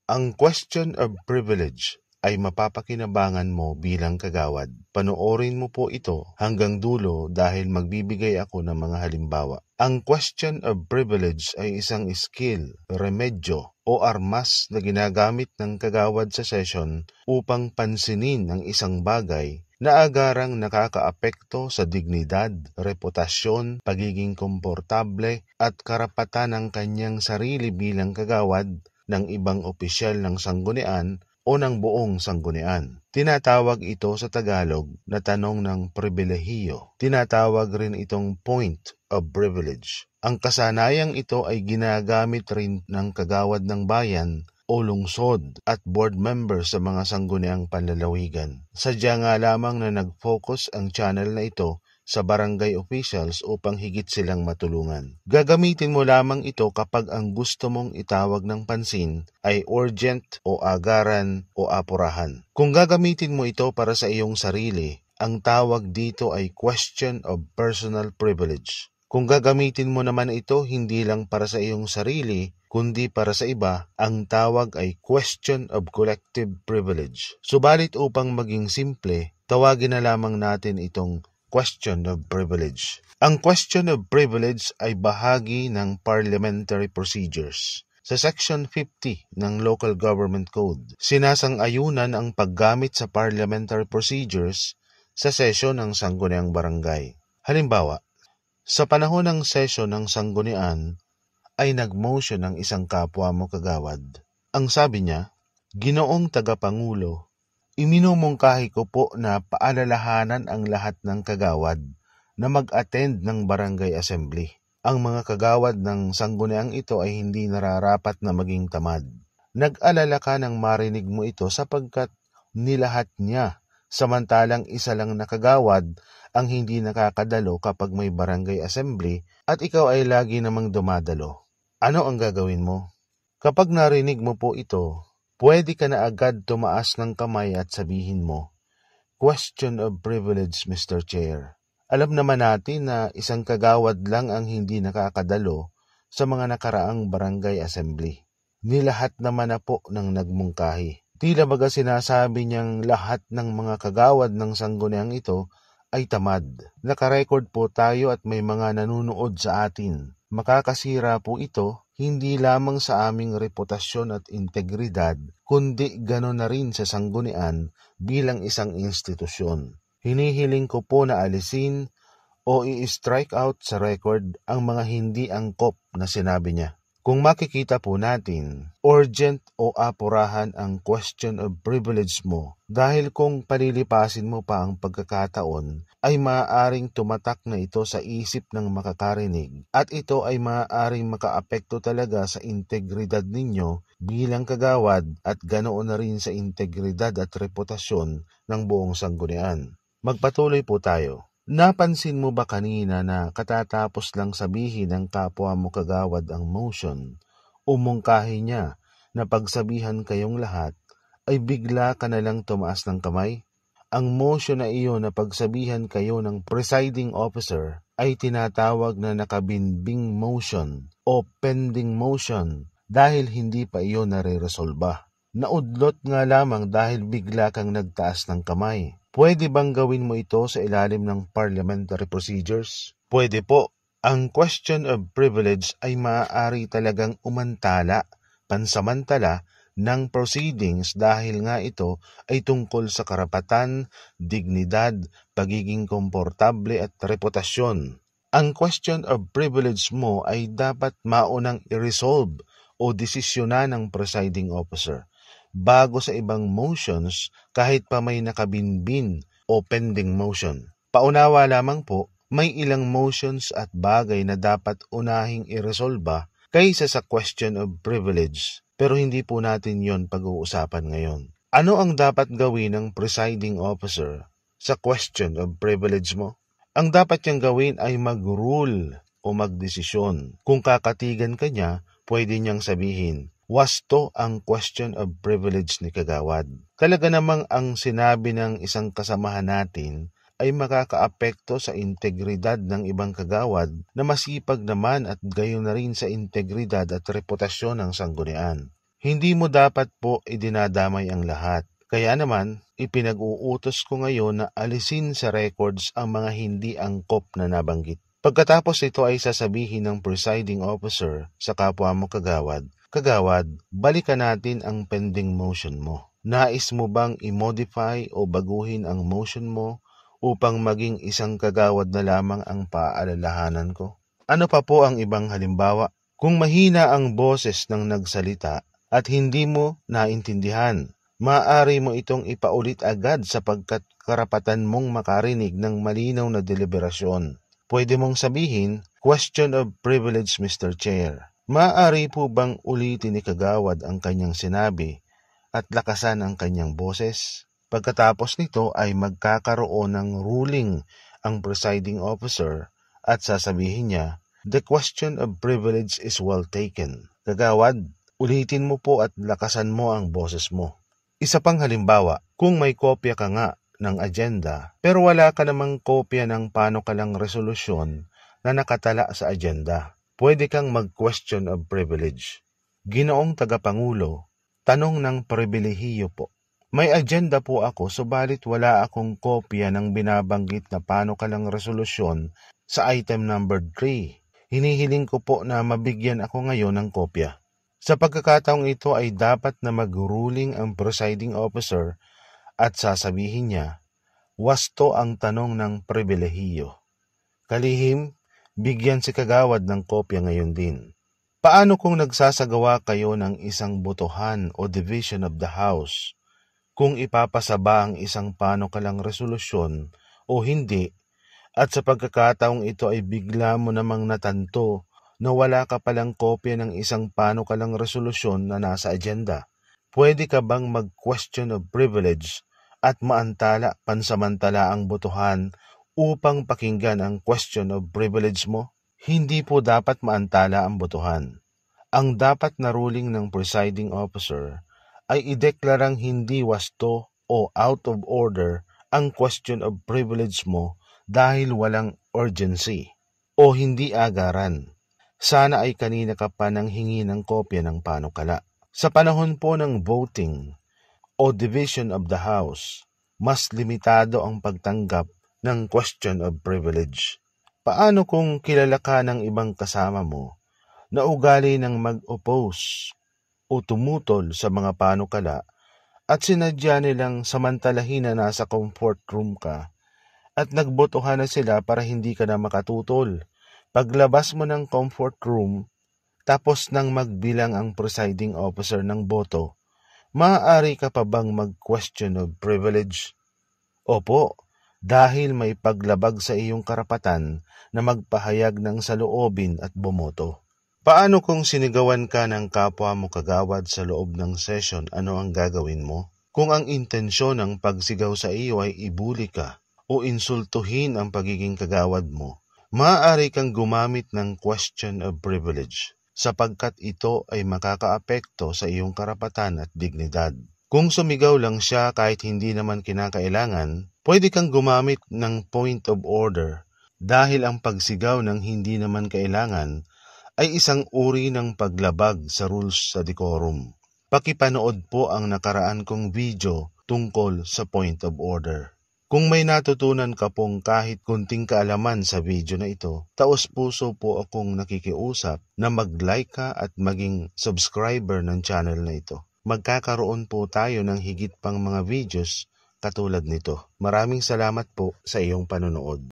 Ang question of privilege ay mapapakinabangan mo bilang kagawad. Panoorin mo po ito hanggang dulo dahil magbibigay ako ng mga halimbawa. Ang question of privilege ay isang skill, remedyo o armas na ginagamit ng kagawad sa session upang pansinin ang isang bagay na agarang nakakaapekto sa dignidad, reputasyon, pagiging komportable at karapatan ng kanyang sarili bilang kagawad ng ibang opisyal ng sanggunian o ng buong sanggunian. Tinatawag ito sa Tagalog na tanong ng pribilehiyo. Tinatawag rin itong point of privilege. Ang kasanayang ito ay ginagamit rin ng kagawad ng bayan o lungsod at board members sa mga sangguniang panlalawigan. Sadya nga lamang na nag-focus ang channel na ito sa barangay officials upang higit silang matulungan. Gagamitin mo lamang ito kapag ang gusto mong itawag ng pansin ay urgent o agaran o apurahan. Kung gagamitin mo ito para sa iyong sarili, ang tawag dito ay question of personal privilege. Kung gagamitin mo naman ito hindi lang para sa iyong sarili, kundi para sa iba, ang tawag ay question of collective privilege. Subalit upang maging simple, tawagin na lamang natin itong question of privilege. Ang question of privilege ay bahagi ng parliamentary procedures. Sa Section 50 ng Local Government Code, sinasang-ayunan ang paggamit sa parliamentary procedures sa sesyon ng sangguniang barangay. Halimbawa, sa panahon ng sesyon ng sanggunian, ay nag-motion ng isang kapwa mo kagawad. Ang sabi niya, "Ginoong Tagapangulo, iminumungkahi ko po na paalalahanan ang lahat ng kagawad na mag-attend ng barangay assembly. Ang mga kagawad ng sangguniang ito ay hindi nararapat na maging tamad. Nag-alala ka nang marinig mo ito sapagkat nilahat niya, samantalang isa lang na kagawad ang hindi nakakadalo kapag may barangay assembly at ikaw ay lagi namang dumadalo. Ano ang gagawin mo?" Kapag narinig mo po ito, pwede ka na agad tumaas ng kamay at sabihin mo, "Question of privilege, Mr. Chair." Alam naman natin na isang kagawad lang ang hindi nakakadalo sa mga nakaraang barangay assembly. Nilahat naman na po ng nagmungkahi. Tila baga sinasabi niyang lahat ng mga kagawad ng sangguniang ito ay tamad. Nakarecord po tayo at may mga nanunood sa atin. Makakasira po ito hindi lamang sa aming reputasyon at integridad, kundi gano'n na rin sa sanggunian bilang isang institusyon. Hinihiling ko po na alisin o i-strike out sa record ang mga hindi angkop na sinabi niya. Kung makikita po natin, urgent o apurahan ang question of privilege mo dahil kung palilipasin mo pa ang pagkakataon ay maaaring tumatak na ito sa isip ng makakarinig at ito ay maaaring makaapekto talaga sa integridad ninyo bilang kagawad at ganoon na rin sa integridad at reputasyon ng buong sanggunian. Magpatuloy po tayo. Napansin mo ba kanina na katatapos lang sabihin ng kapwa mo kagawad ang motion o mungkahi niya na pagsabihan kayong lahat ay bigla ka na lang tumaas ng kamay? Ang motion na iyon na pagsabihan kayo ng presiding officer ay tinatawag na nakabinbing motion o pending motion dahil hindi pa iyon nare-resolba. Naudlot nga lamang dahil bigla kang nagtaas ng kamay. Pwede bang gawin mo ito sa ilalim ng parliamentary procedures? Pwede po. Ang question of privilege ay maaari talagang umantala, pansamantala, ng proceedings dahil nga ito ay tungkol sa karapatan, dignidad, pagiging komportable at reputasyon. Ang question of privilege mo ay dapat maunang i-resolve o desisyonan ng presiding officer bago sa ibang motions kahit pa may nakabinbin o pending motion. Paunawa lamang po, may ilang motions at bagay na dapat unahing iresolba kaysa sa question of privilege, pero hindi po natin yon pag-uusapan ngayon. Ano ang dapat gawin ng presiding officer sa question of privilege mo? Ang dapat niyang gawin ay mag-rule o magdesisyon. Kung kakatigan ka niya, pwede niyang sabihin, wasto ang question of privilege ni kagawad. Talaga namang ang sinabi ng isang kasamahan natin ay makakaapekto sa integridad ng ibang kagawad na masipag naman at gayon na rin sa integridad at reputasyon ng sanggunian. Hindi mo dapat po idinadamay ang lahat. Kaya naman, ipinag-uutos ko ngayon na alisin sa records ang mga hindi angkop na nabanggit. Pagkatapos ito ay sasabihin ng presiding officer sa kapwa mo kagawad, "Kagawad, balikan natin ang pending motion mo. Nais mo bang i-modify o baguhin ang motion mo upang maging isang kagawad na lamang ang paalalahanan ko?" Ano pa po ang ibang halimbawa? Kung mahina ang boses ng nagsalita at hindi mo naintindihan, maaari mo itong ipaulit agad sapagkat karapatan mong makarinig ng malinaw na deliberasyon. Pwede mong sabihin, "Question of privilege, Mr. Chair. Maaari po bang ulitin ni kagawad ang kanyang sinabi at lakasan ang kanyang boses?" Pagkatapos nito ay magkakaroon ng ruling ang presiding officer at sasabihin niya, "The question of privilege is well taken. Kagawad, ulitin mo po at lakasan mo ang boses mo." Isa pang halimbawa, kung may kopya ka nga ng agenda pero wala ka namang kopya ng panukalang resolusyon na nakatala sa agenda, pwede kang mag-question of privilege. "Ginoong Tagapangulo, tanong ng pribilehiyo po. May agenda po ako subalit wala akong kopya ng binabanggit na panukalang resolusyon sa item number 3. Hinihiling ko po na mabigyan ako ngayon ng kopya." Sa pagkakataong ito ay dapat na mag-ruling ang presiding officer at sasabihin niya, "Wasto ang tanong ng pribilehiyo. Kalihim, bigyan si kagawad ng kopya ngayon din." Paano kung nagsasagawa kayo ng isang botohan o division of the House? Kung ipapasa ba ang isang panukalang resolusyon o hindi, at sa pagkakataong ito ay bigla mo namang natanto na wala ka palang kopya ng isang panukalang resolusyon na nasa agenda, pwede ka bang mag-question of privilege at maantala pansamantala ang botohan upang pakinggan ang question of privilege mo? Hindi po dapat maantala ang botohan. Ang dapat na ruling ng presiding officer ay ideklarang hindi wasto o out of order ang question of privilege mo dahil walang urgency o hindi agaran. Sana ay kanina ka pa nang hingi ng kopya ng panukala. Sa panahon po ng voting o division of the House, mas limitado ang pagtanggap ng question of privilege. Paano kung kilala ka ng ibang kasama mo na ugali ng mag-oppose o tumutol sa mga panukala at sinadya nilang samantalahin na nasa comfort room ka at nagbotohan na sila para hindi ka na makatutol? Paglabas mo ng comfort room, tapos nang magbilang ang presiding officer ng boto, maaari ka pa bang mag-question of privilege? Opo, dahil may paglabag sa iyong karapatan na magpahayag ng saloobin at bumoto. Paano kung sinigawan ka ng kapwa mo kagawad sa loob ng session, ano ang gagawin mo? Kung ang intensyon ng pagsigaw sa iyo ay ibuli ka o insultuhin ang pagiging kagawad mo, maaari kang gumamit ng question of privilege sapagkat ito ay makakaapekto sa iyong karapatan at dignidad. Kung sumigaw lang siya kahit hindi naman kinakailangan, pwede kang gumamit ng point of order dahil ang pagsigaw ng hindi naman kailangan ay isang uri ng paglabag sa rules sa decorum. Pakipanood po ang nakaraan kong video tungkol sa point of order. Kung may natutunan ka pong kahit kunting kaalaman sa video na ito, taos-puso po akong nakikiusap na mag-like ka at maging subscriber ng channel na ito. Magkakaroon po tayo ng higit pang mga videos katulad nito. Maraming salamat po sa iyong panonood.